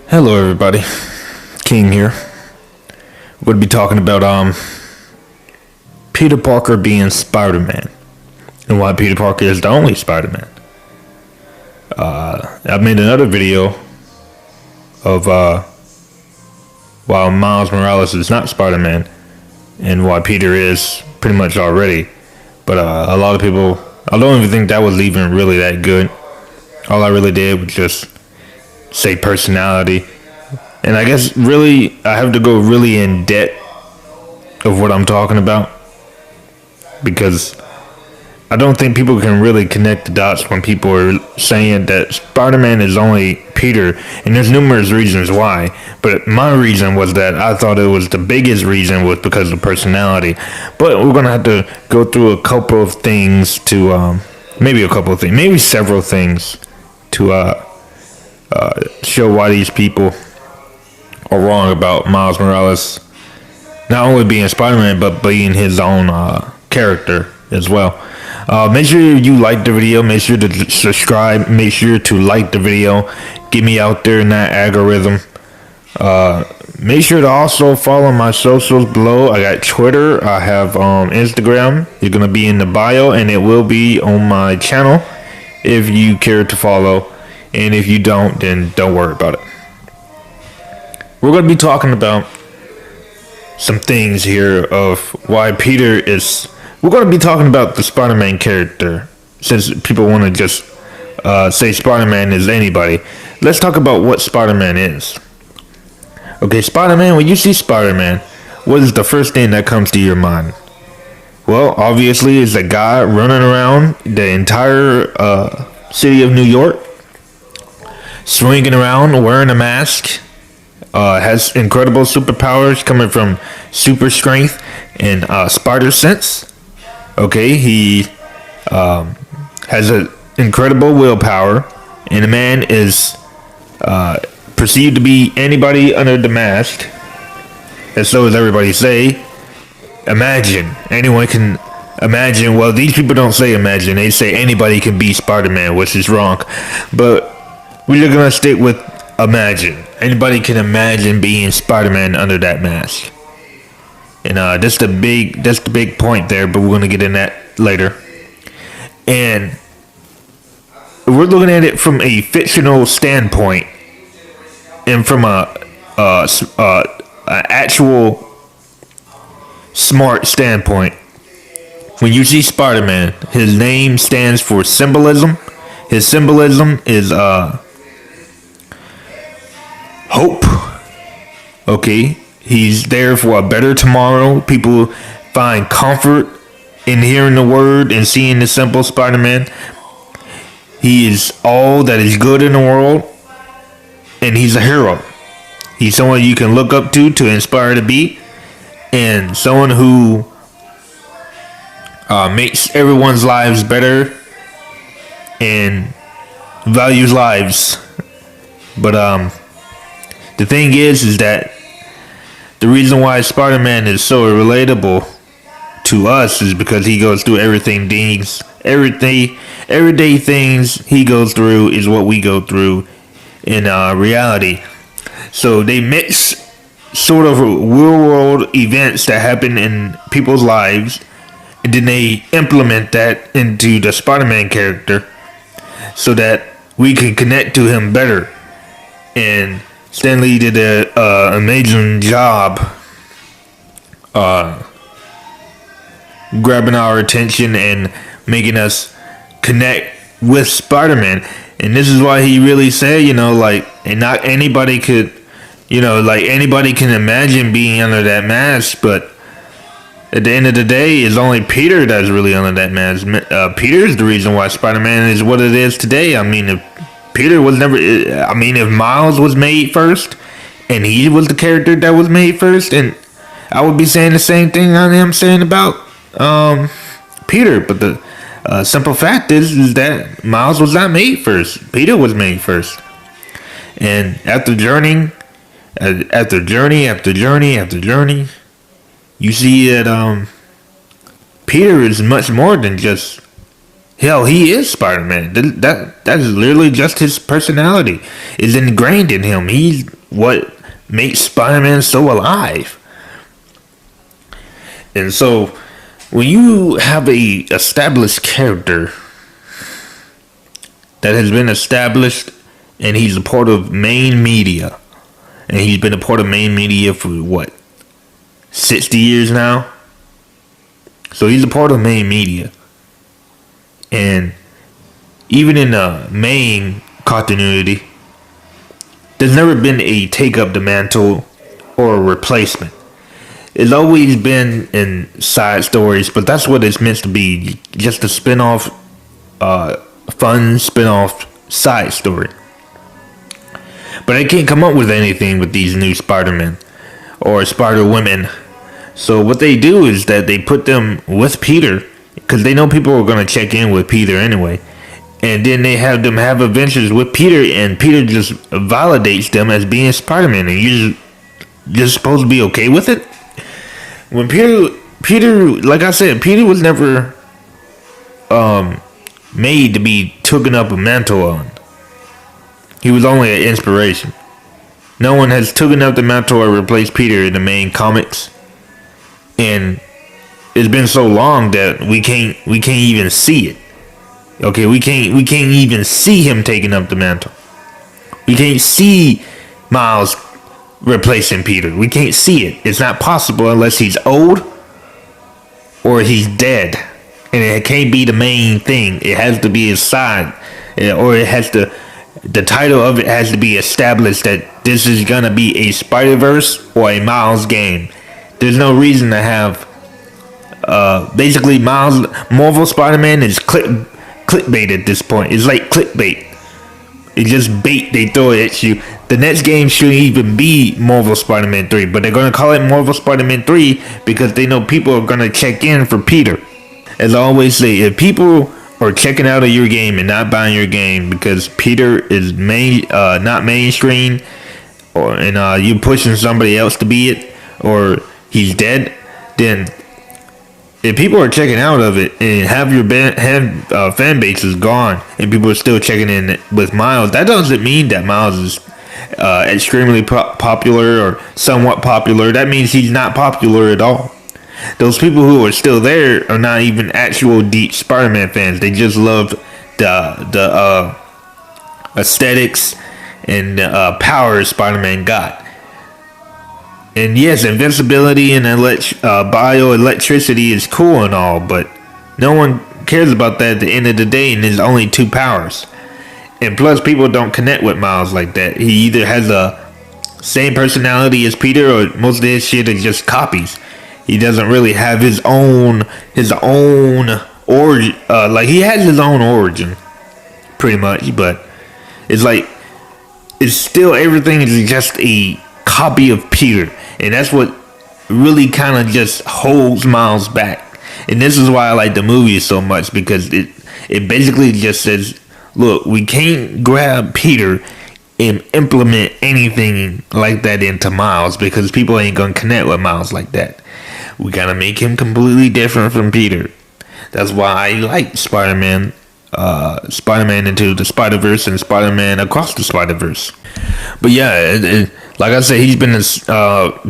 Hello everybody, King here. We're going to be talking about Peter Parker being Spider-Man and why Peter Parker is the only Spider-Man. I've made another video of why Miles Morales is not Spider-Man and why Peter is pretty much already. But a lot of people, I don't even think that was even really that good. All I really did was just say personality, and I guess really I have to go really in depth of what I'm talking about, because I don't think people can really connect the dots when people are saying that Spider-Man is only Peter, and there's numerous reasons why, but my reason was that I thought it was the biggest reason was because of personality. But we're gonna have to go through a couple of things to maybe several things to show why these people are wrong about Miles Morales not only being Spider-Man but being his own character as well. Make sure you like the video, make sure to subscribe, make sure to like the video, get me out there in that algorithm. Make sure to also follow my socials below. I got Twitter, I have Instagram. It's gonna be in the bio, and it will be on my channel if you care to follow. And if you don't, then don't worry about it. We're going to be talking about some things here of why Peter is... We're going to be talking about the Spider-Man character, since people want to just say Spider-Man is anybody. Let's talk about what Spider-Man is. Okay, Spider-Man, when you see Spider-Man, what is the first thing that comes to your mind? Well, obviously, it's a guy running around the entire city of New York, swinging around, wearing a mask, has incredible superpowers coming from super strength and spider sense. Okay, he has an incredible willpower, and the man is perceived to be anybody under the mask, and so as everybody say, imagine. Anyone can imagine. Well, these people don't say imagine, they say anybody can be Spider-Man, which is wrong, but we're gonna stick with imagine. Anybody can imagine being Spider-Man under that mask. And that's the big point there, but we're gonna get in that later. And we're looking at it from a fictional standpoint, and from a actual smart standpoint. When you see Spider-Man, his name stands for symbolism. His symbolism is hope. Okay, he's there for a better tomorrow. People find comfort in hearing the word and seeing the simple Spider-Man. He is all that is good in the world, and he's a hero. He's someone you can look up to inspire to be, and someone who makes everyone's lives better and values lives. But the thing is that the reason why Spider-Man is so relatable to us is because he goes through everyday things he goes through is what we go through in reality. So they mix sort of real world events that happen in people's lives, and then they implement that into the Spider-Man character so that we can connect to him better. And Stan Lee did an amazing job grabbing our attention and making us connect with Spider-Man. And this is why he really said, and not anybody could, anybody can imagine being under that mask, but at the end of the day, it's only Peter that's really under that mask. Peter is the reason why Spider-Man is what it is today. I mean, if Miles was made first, and he was the character that was made first, and I would be saying the same thing I am saying about Peter. But the simple fact is that Miles was not made first. Peter was made first. And after journey, you see that Peter is much more than just Hell, he is Spider-Man. That is literally just his personality. It's ingrained in him. He's what makes Spider-Man so alive. And so, when you have a established character that has been established, and he's a part of main media, and he's been a part of main media for what, 60 years now? So he's a part of main media. And even in the main continuity, there's never been a take up the mantle or a replacement. It's always been in side stories, but that's what it's meant to be. Just a spin-off, fun spin-off side story. But I can't come up with anything with these new Spider-Men or Spider-Women. So what they do is that they put them with Peter, because they know people are going to check in with Peter anyway. And then they have them have adventures with Peter, and Peter just validates them as being Spider-Man. And you're just supposed to be okay with it? When Peter, like I said, Peter was never made to be taken up a mantle on. He was only an inspiration. No one has taken up the mantle or replaced Peter in the main comics. And it's been so long that we can't even see it. Okay, we can't even see him taking up the mantle. We can't see Miles replacing Peter. We can't see it. It's not possible unless he's old or he's dead. And it can't be the main thing. It has to be his side, or it has to. The title of it has to be established that this is gonna be a Spider-Verse or a Miles game. There's no reason to have. Basically, Marvel Spider-Man is clickbait at this point. It's like clickbait. It's just bait they throw it at you. The next game shouldn't even be Marvel Spider-Man 3, but they're gonna call it Marvel Spider-Man 3 because they know people are gonna check in for Peter. As I always say, if people are checking out of your game and not buying your game because Peter is not mainstream, and you pushing somebody else to be it, or he's dead, then if people are checking out of it and have your fan base is gone and people are still checking in with Miles, that doesn't mean that Miles is extremely popular or somewhat popular. That means he's not popular at all. Those people who are still there are not even actual deep Spider-Man fans. They just love the aesthetics and power Spider-Man got. And yes, invincibility and bioelectricity is cool and all, but no one cares about that at the end of the day, and there's only two powers. And plus, people don't connect with Miles like that. He either has the same personality as Peter, or most of his shit is just copies. He doesn't really have his own origin. Like, he has his own origin, pretty much, but it's like, it's still, everything is just a copy of Peter, and that's what really kind of just holds Miles back. And this is why I like the movie so much, because it basically just says, look, we can't grab Peter and implement anything like that into Miles, because people ain't gonna connect with Miles like that. We gotta make him completely different from Peter. That's why I like Spider-Man Into the Spider-Verse and Spider-Man Across the Spider-Verse. But yeah, like I said,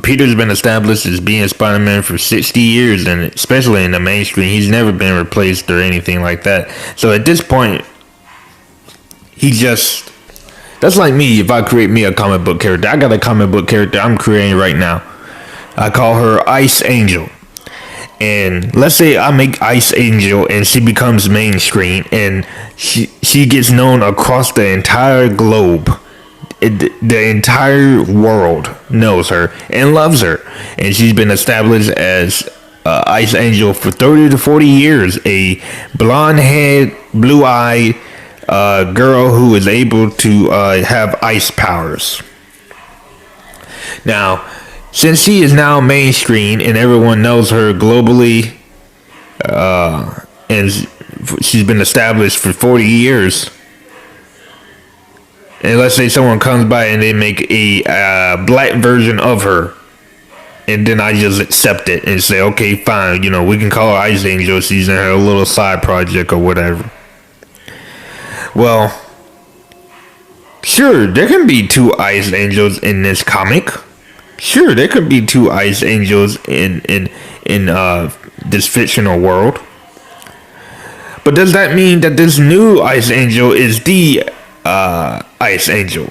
Peter's been established as being Spider-Man for 60 years, and especially in the mainstream, he's never been replaced or anything like that. So at this point, that's like me. If I create me a comic book character, I got a comic book character I'm creating right now. I call her Ice Angel. And let's say I make Ice Angel and she becomes mainstream, and she gets known across the entire globe. The entire world knows her and loves her, and she's been established as Ice Angel for 30 to 40 years. A blonde-haired, blue-eyed girl who is able to have ice powers. Now, since she is now mainstream and everyone knows her globally, and she's been established for 40 years, and let's say someone comes by and they make a black version of her, and then I just accept it and say, okay, fine, we can call her Ice Angel. She's in her little side project or whatever. Well, sure, there can be two Ice Angels in this comic. Sure, there could be two Ice Angels in this fictional world. But does that mean that this new Ice Angel is the Ice Angel?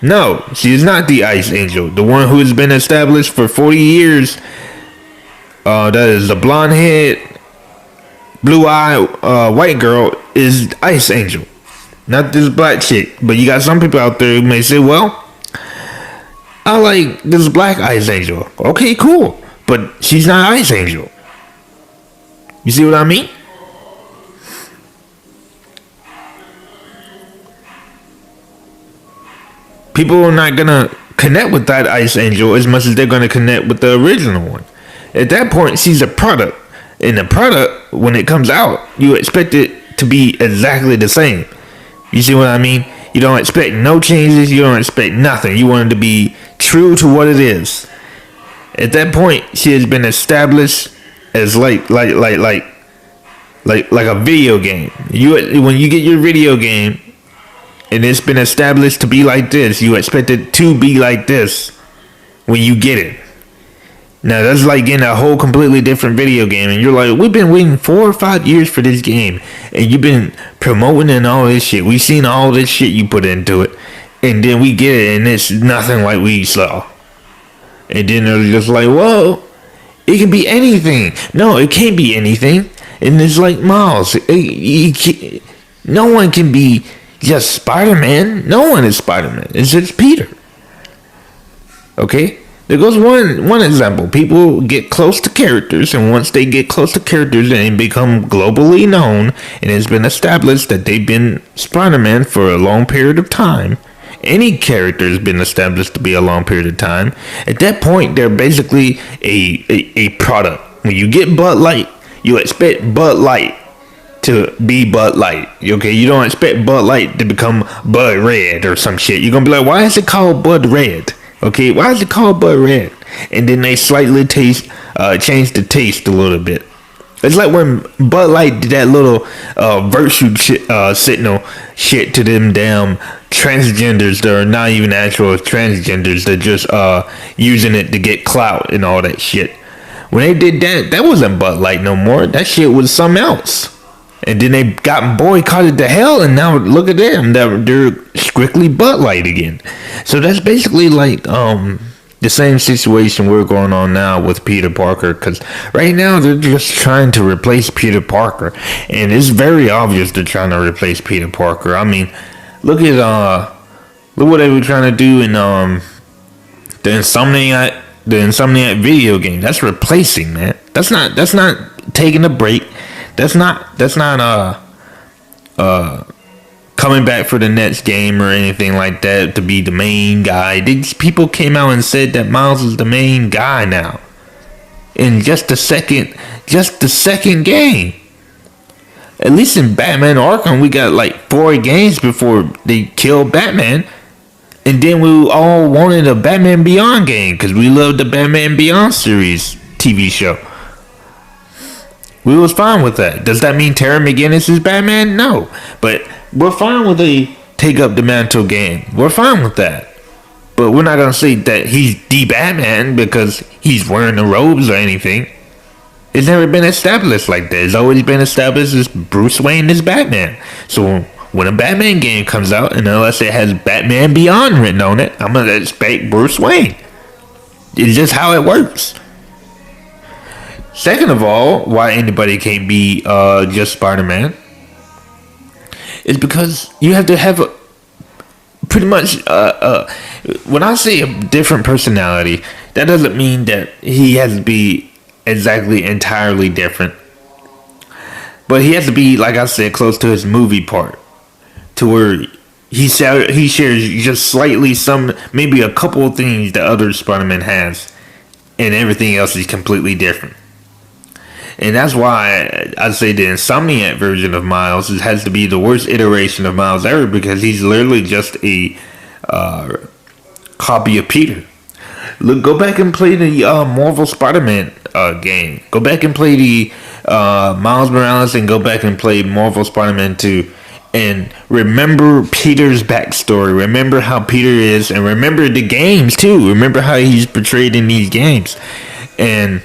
No, she is not the Ice Angel. The one who has been established for 40 years. That is the blonde-haired, blue-eyed white girl is Ice Angel. Not this black chick. But you got some people out there who may say, well, I like this black Ice Angel. Okay, cool. But she's not Ice Angel. You see what I mean? People are not gonna connect with that Ice Angel as much as they're gonna connect with the original one. At that point, she's a product. And the product, when it comes out, you expect it to be exactly the same. You see what I mean? You don't expect no changes. You don't expect nothing. You want it to be true to what it is. At that point, she has been established as like a video game. When you get your video game, and it's been established to be like this, you expect it to be like this when you get it. Now that's like getting a whole completely different video game, and you're like, we've been waiting 4 or 5 years for this game, and you've been promoting and all this shit. We've seen all this shit you put into it, and then we get it, and it's nothing like we saw. And then they're just like, whoa, it can be anything. No, it can't be anything. And it's like Miles. No one can be just Spider-Man. No one is Spider-Man. It's just Peter. Okay? There goes one example. People get close to characters, and once they get close to characters and they become globally known, and it's been established that they've been Spider-Man for a long period of time, any character has been established to be a long period of time, at that point, they're basically a product. When you get Bud Light, you expect Bud Light to be Bud Light. Okay, you don't expect Bud Light to become Bud Red or some shit. You're gonna be like, why is it called Bud Red? Okay, why is it called Bud Red? And then they slightly change the taste a little bit. It's like when Bud Light did that little virtue signal shit to them damn transgenders that are not even actual transgenders. They're just using it to get clout and all that shit. When they did that, that wasn't Bud Light no more. That shit was something else. And then they got boycotted to hell, and now look at them. They're strictly Bud Light again. So that's basically like the same situation we're going on now with Peter Parker. Because right now they're just trying to replace Peter Parker, and it's very obvious they're trying to replace Peter Parker. I mean, look what they were trying to do in the Insomniac video game. That's replacing, man. That's not taking a break. That's not coming back for the next game or anything like that to be the main guy. These people came out and said that Miles is the main guy now. In just the second game. At least in Batman Arkham, we got like 4 games before they killed Batman. And then we all wanted a Batman Beyond game because we loved the Batman Beyond series TV show. We was fine with that. Does that mean Terry McGinnis is Batman? No. But we're fine with a take up the mantle game. We're fine with that. But we're not going to say that he's the Batman because he's wearing the robes or anything. It's never been established like that. It's always been established as Bruce Wayne is Batman. So when a Batman game comes out, and unless it has Batman Beyond written on it, I'm going to expect Bruce Wayne. It's just how it works. Second of all, why anybody can't be just Spider-Man is because you have to have pretty much when I say a different personality, that doesn't mean that he has to be exactly entirely different, but he has to be, like I said, close to his movie part, to where he shares just slightly maybe a couple of things that other Spider-Man has, and everything else is completely different. And that's why I say the Insomniac version of Miles has to be the worst iteration of Miles ever, because he's literally just a copy of Peter. Look, go back and play the Marvel Spider-Man game. Go back and play the Miles Morales, and go back and play Marvel Spider-Man 2. and remember Peter's backstory. Remember how Peter is, and remember the games too. Remember how he's portrayed in these games, and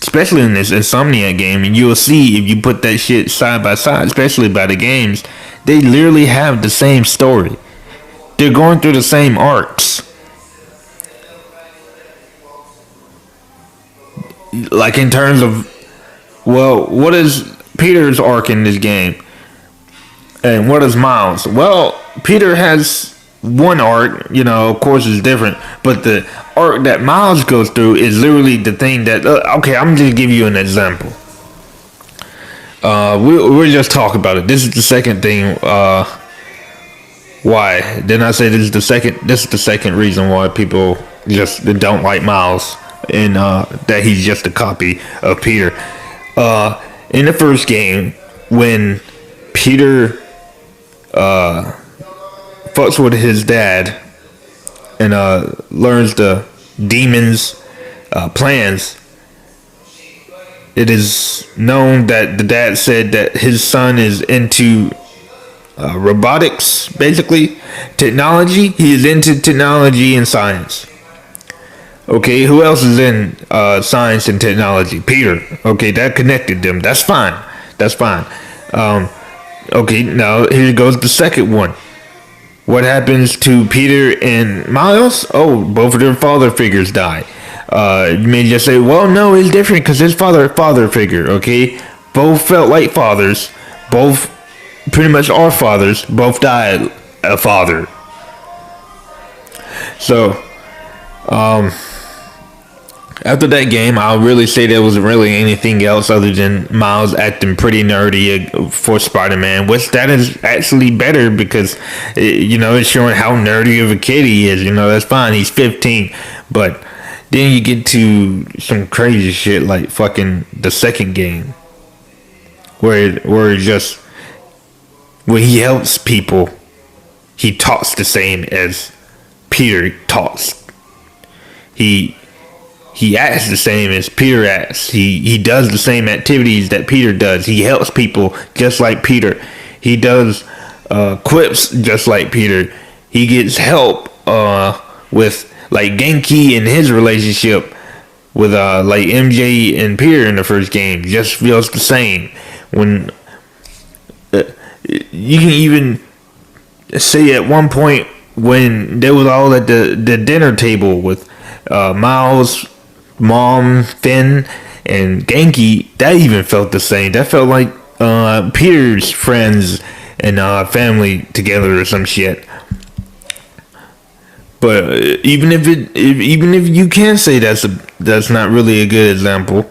especially in this Insomniac game. And you'll see if you put that shit side by side, especially by the games, they literally have the same story. They're going through the same arcs. Like in terms of, well, what is Peter's arc in this game? And what is Miles? Well, Peter has one arc, of course it's different, but the arc that Miles goes through is literally the thing that, okay, I'm just give you an example. We'll just talk about it. This is the second thing, why? Then I say this is the second reason why people just don't like Miles, and that he's just a copy of Peter. In the first game, when Peter fucks with his dad and learns the demon's plans, it is known that the dad said that his son is into robotics, basically technology. He is into technology and science. Okay, who else is in science and technology? Peter. Okay, that connected them. That's fine. Okay, now here goes the second one. What happens to Peter and Miles? Oh, both of their father figures die. You may just say, well, no, it's different because his father figure, okay? Both felt like fathers. Both pretty much are fathers. Both died a father. So, after that game, I'll really say there wasn't really anything else other than Miles acting pretty nerdy for Spider-Man, which that is actually better because, it's showing how nerdy of a kid he is. That's fine. He's 15. But then you get to some crazy shit like fucking the second game where when he helps people, he talks the same as Peter talks. He acts the same as Peter acts. He does the same activities that Peter does. He helps people just like Peter. He does quips just like Peter. He gets help with like Genki and his relationship with like MJ and Peter in the first game. Just feels the same. When you can even say at one point when they was all at the dinner table with Miles, Mom, Finn, and Genki, that even felt the same. That felt like Peter's friends and family together or some shit. But even if you can say that's not really a good example,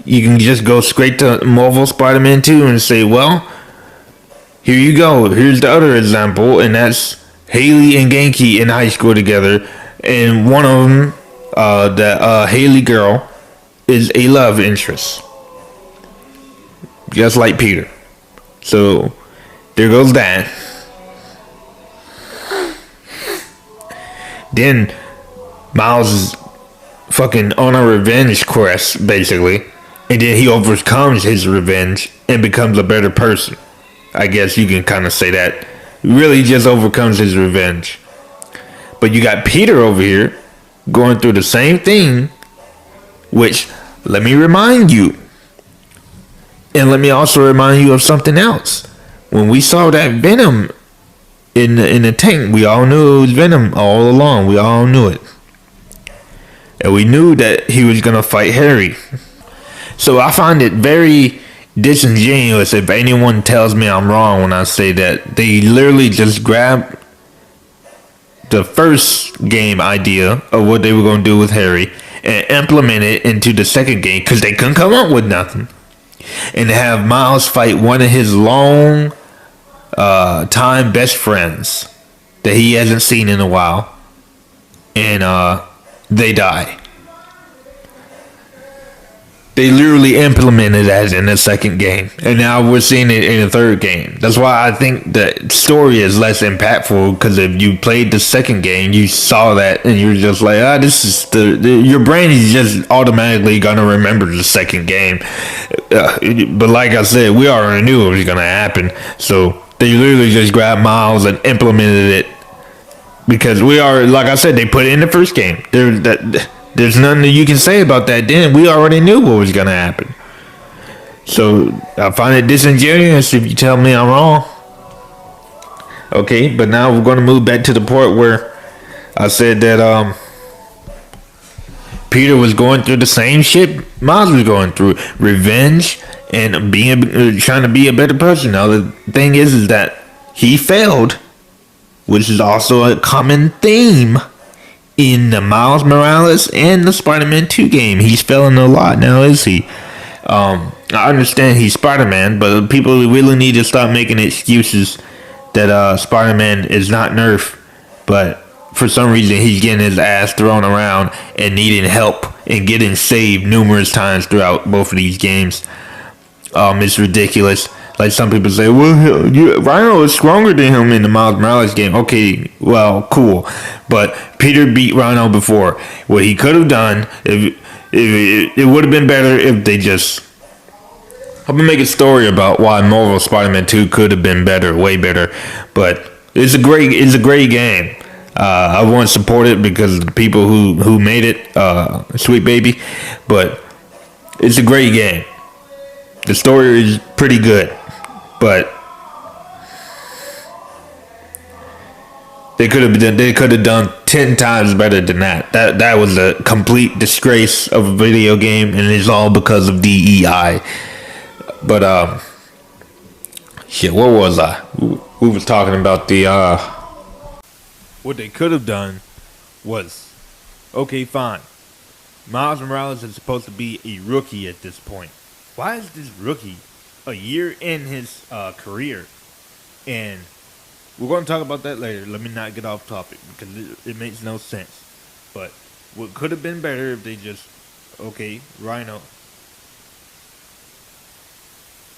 you can just go straight to Marvel Spider-Man 2 and say, well, here you go. Here's the other example, and that's Haley and Genki in high school together, and one of them, the Haley girl, is a love interest, just like Peter. So there goes that. Then Miles is fucking on a revenge quest, basically, and then he overcomes his revenge and becomes a better person. I guess you can kind of say that. Really just overcomes his revenge. But you got Peter over here going through the same thing, which, let me remind you, and let me also remind you of something else. When we saw that Venom in the tank, we all knew it was Venom all along. We all knew it. And we knew that he was going to fight Harry. So I find it very disingenuous if anyone tells me I'm wrong when I say that they literally just grabbed the first game idea of what they were going to do with Harry and implement it into the second game because they couldn't come up with nothing. And have Miles fight one of his long time best friends that he hasn't seen in a while, and they die. They literally implemented that in the second game, and now we're seeing it in the third game. That's why I think the story is less impactful, because if you played the second game, you saw that, and you're just like, this is your brain is just automatically gonna remember the second game. But like I said, we already knew it was gonna happen, so They literally just grabbed Miles and implemented it because we are, like I said, they put it in the first game. There's nothing that you can say about that. Then we already knew what was gonna happen. So I find it disingenuous if you tell me I'm wrong. Okay, but now we're gonna move back to the part where I said that Peter was going through the same shit Miles was going through, revenge and being trying to be a better person. Now the thing is that he failed, which is also a common theme in the Miles Morales and the Spider-Man 2 game. He's failing a lot now, is he? I understand he's Spider-Man, but people really need to stop making excuses that Spider-Man is not Nerf, but for some reason he's getting his ass thrown around and needing help and getting saved numerous times throughout both of these games. It's ridiculous. Like some people say, well, Rhino is stronger than him in the Miles Morales game. Okay, well, cool. But Peter beat Rhino before. What he could have done, if it would have been better if they just... I'm gonna make a story about why Marvel Spider-Man 2 could have been better, way better. But it's a great game. I want to support it because of the people who made it, Sweet Baby. But it's a great game. The story is pretty good, but they could have done 10 times better than that. That was a complete disgrace of a video game, and it's all because of DEI. But shit, what was I? We was talking about the what they could have done was, okay, fine. Miles Morales is supposed to be a rookie at this point. Why is this rookie a year in his career? And we're going to talk about that later. Let me not get off topic because it makes no sense. But what could have been better if they just, okay, Rhino,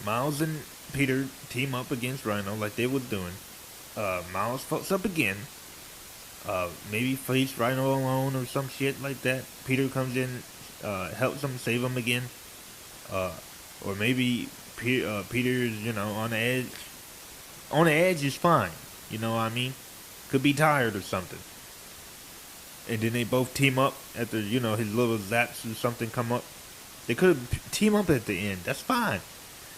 Miles and Peter team up against Rhino like they were doing. Miles fucks up again. Maybe face Rhino alone or some shit like that. Peter comes in, helps him, save him again. Or maybe Peter's, on the edge. On the edge is fine. You know what I mean? Could be tired or something. And then they both team up after, his little zaps or something come up. They could have team up at the end. That's fine.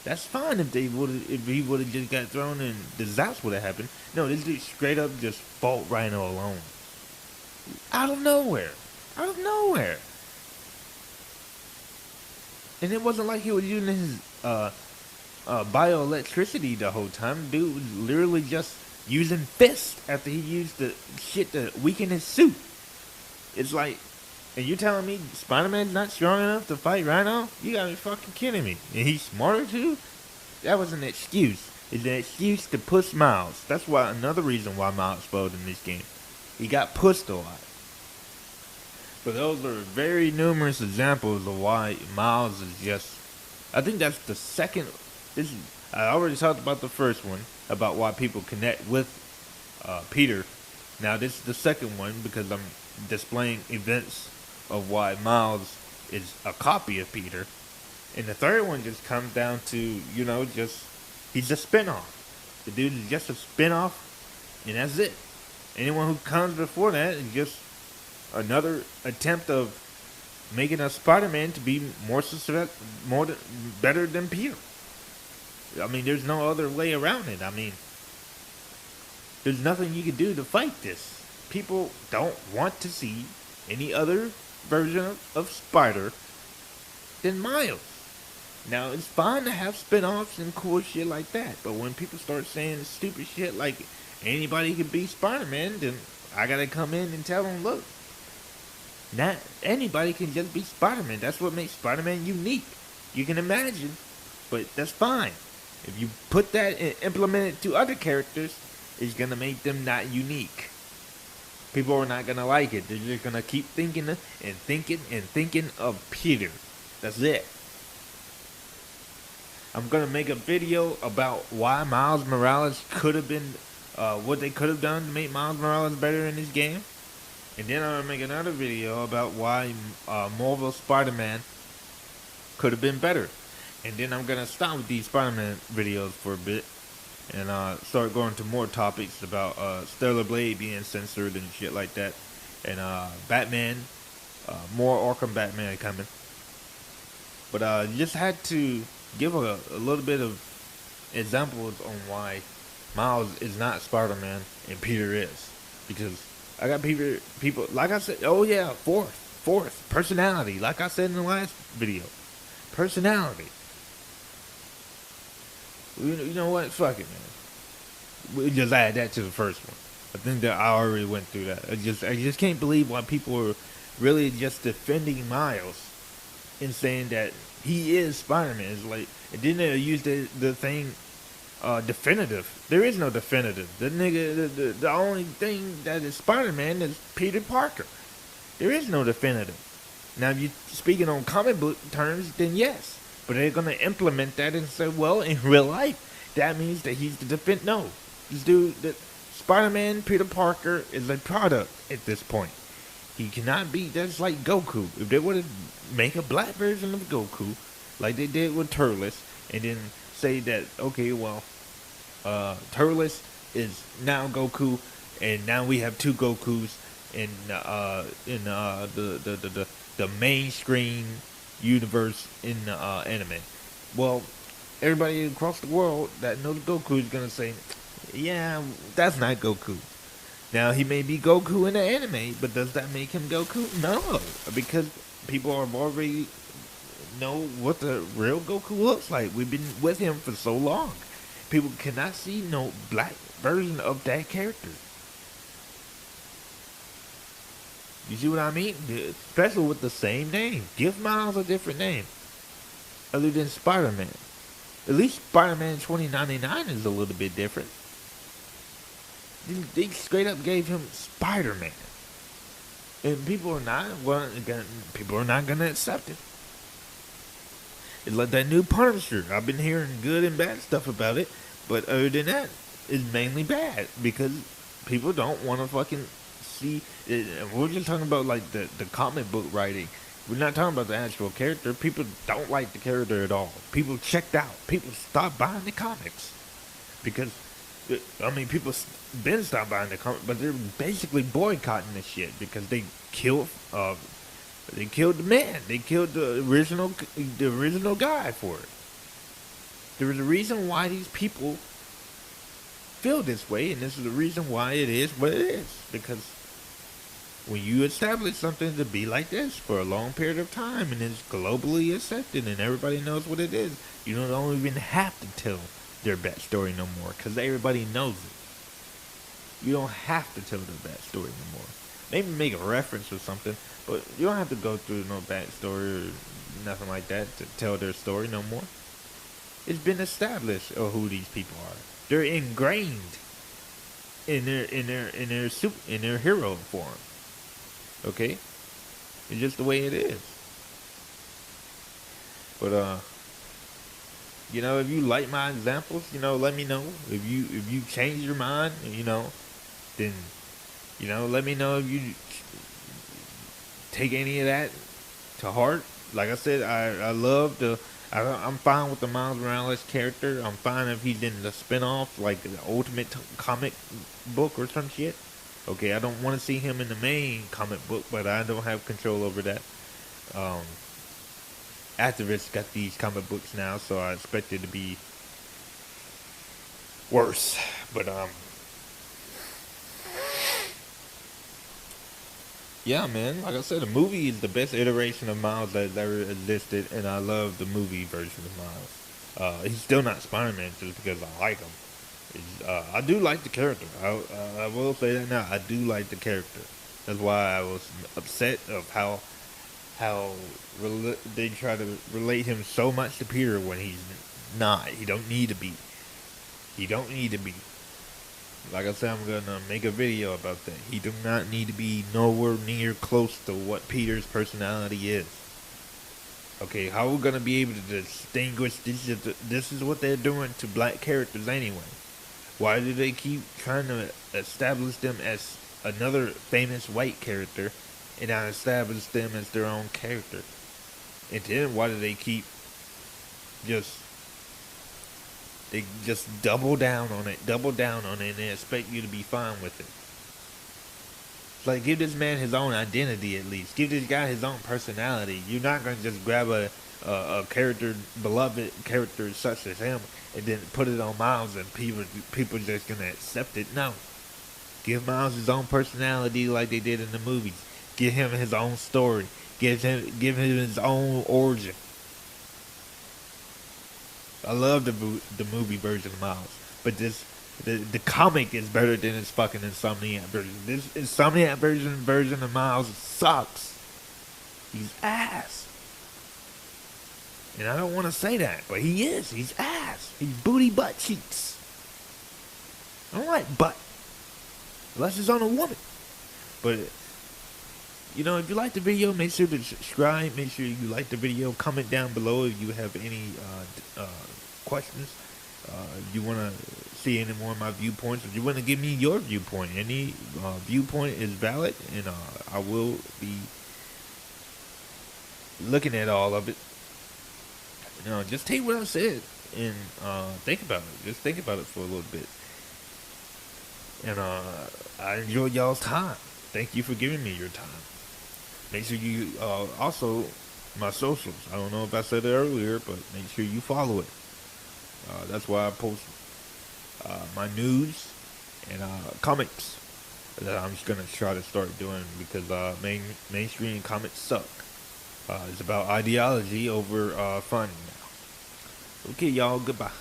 That's fine if he would have just got thrown and the zaps would have happened. No, this dude straight up just fought Rhino alone. Out of nowhere. And it wasn't like he was using his bioelectricity the whole time. Dude was literally just using fists after he used the shit to weaken his suit. It's like, and you telling me Spider-Man's not strong enough to fight Rhino? You gotta be fucking kidding me. And he's smarter too? That was an excuse. It's an excuse to push Miles. That's why another reason why Miles failed in this game. He got pushed a lot. But those are very numerous examples of why Miles is just... I think that's the second... I already talked about the first one, about why people connect with Peter. Now this is the second one because I'm displaying events of why Miles is a copy of Peter. And the third one just comes down to, just... He's a spinoff. The dude is just a spinoff, and that's it. Anyone who comes before that is just another attempt of making a Spider-Man to be better than Peter. I mean, there's no other way around it. I mean, there's nothing you can do to fight this. People don't want to see any other version of Spider than Miles. Now, it's fine to have spin-offs and cool shit like that, but when people start saying stupid shit like anybody can be Spider-Man, then I gotta come in and tell them, look, not anybody can just be Spider-Man. That's what makes Spider-Man unique. You can imagine, but that's fine. If you put that and implement it to other characters, it's gonna make them not unique. People are not gonna like it. They're just gonna keep thinking of Peter. That's it. I'm gonna make a video about why Miles Morales could have been, what they could have done to make Miles Morales better in this game. And then I'm gonna make another video about why Marvel Spider-Man could have been better. And then I'm gonna stop with these Spider-Man videos for a bit and start going to more topics about Stellar Blade being censored and shit like that, and Batman, more Arkham Batman coming. But just had to give a little bit of examples on why Miles is not Spider-Man and Peter is, because I got people like I said. Oh yeah, fourth personality. Like I said in the last video, personality. You know what? Fuck it, man. We just add that to the first one. I think that I already went through that. I just can't believe why people are really just defending Miles and saying that he is Spider-Man. It's like, and then they use the thing definitive. There is no definitive. The nigga, the only thing that is Spider-Man is Peter Parker. There is no definitive. Now, if you're speaking on comic book terms, then yes. But they're going to implement that and say, well, in real life, that means that he's the definitive. No. This dude, Spider-Man, Peter Parker, is a product at this point. He cannot be, that's like Goku. If they were to make a black version of Goku, like they did with Turles, and then say that, okay, well, Turles is now Goku, and now we have two Gokus in the mainstream universe in anime. Well, everybody across the world that knows Goku is gonna say, yeah, that's not Goku. Now, he may be Goku in the anime, but does that make him Goku? No, because people have already know what the real Goku looks like. We've been with him for so long. People cannot see no black version of that character. You see what I mean? Especially with the same name. Give Miles a different name. Other than Spider-Man. At least Spider-Man 2099 is a little bit different. They straight up gave him Spider-Man. And people are not gonna accept it. It's like that new Punisher. I've been hearing good and bad stuff about it, but other than that, it's mainly bad because people don't want to fucking see. We're just talking about like the comic book writing. We're not talking about the actual character. People don't like the character at all. People checked out. People stopped buying the comics because people been stopped buying the comics, but they're basically boycotting this shit because they killed. They killed the man. They killed the original guy for it. There is a reason why these people feel this way, and this is the reason why it is what it is. Because when you establish something to be like this for a long period of time, and it's globally accepted, and everybody knows what it is, you don't even have to tell their backstory no more, because everybody knows it. You don't have to tell their backstory no more. Maybe make a reference or something, but you don't have to go through no backstory or nothing like that to tell their story no more. It's been established of who these people are. They're ingrained in their hero form. Okay? It's just the way it is. But if you like my examples, let me know. If you change your mind, then let me know if you take any of that to heart. Like I said, I'm fine with the Miles Morales character. I'm fine if he's in the spinoff, like the Ultimate comic book or some shit. Okay, I don't want to see him in the main comic book, but I don't have control over that. Activists got these comic books now, so I expect it to be worse. But yeah, man. Like I said, the movie is the best iteration of Miles that's ever existed, and I love the movie version of Miles. He's still not Spider-Man just because I like him. I do like the character. I will say that now. I do like the character. That's why I was upset of how they try to relate him so much to Peter when he's not. He don't need to be. Like I said, I'm gonna make a video about that. He do not need to be nowhere near close to what Peter's personality is. Okay, how are we gonna be able to distinguish this is what they're doing to black characters anyway? Why do they keep trying to establish them as another famous white character and not establish them as their own character? And then why do they keep just They just double down on it, and they expect you to be fine with it. Like, give this man his own identity at least. Give this guy his own personality. You're not gonna just grab a character, beloved character such as him, and then put it on Miles and people just gonna accept it. No, give Miles his own personality like they did in the movies. Give him his own story. Give him his own origin. I love the movie version of Miles, but the comic is better than his fucking Insomniac version. This Insomniac version of Miles sucks. He's ass. And I don't want to say that, but he is. He's ass. He's booty butt cheeks. I don't like butt. Unless it's on a woman. But, you know, if you like the video, make sure to subscribe. Make sure you like the video. Comment down below if you have any questions. If you want to see any more of my viewpoints, if you want to give me your viewpoint, any viewpoint is valid, and I will be looking at all of it. You know, just take what I said and think about it. Just think about it for a little bit. And I enjoy y'all's time. Thank you for giving me your time. Make sure you also my socials. I don't know if I said it earlier, but make sure you follow it. That's why I post my news and comics that I'm just gonna try to start doing, because mainstream comics suck. It's about ideology over fun now. Okay, y'all. Goodbye.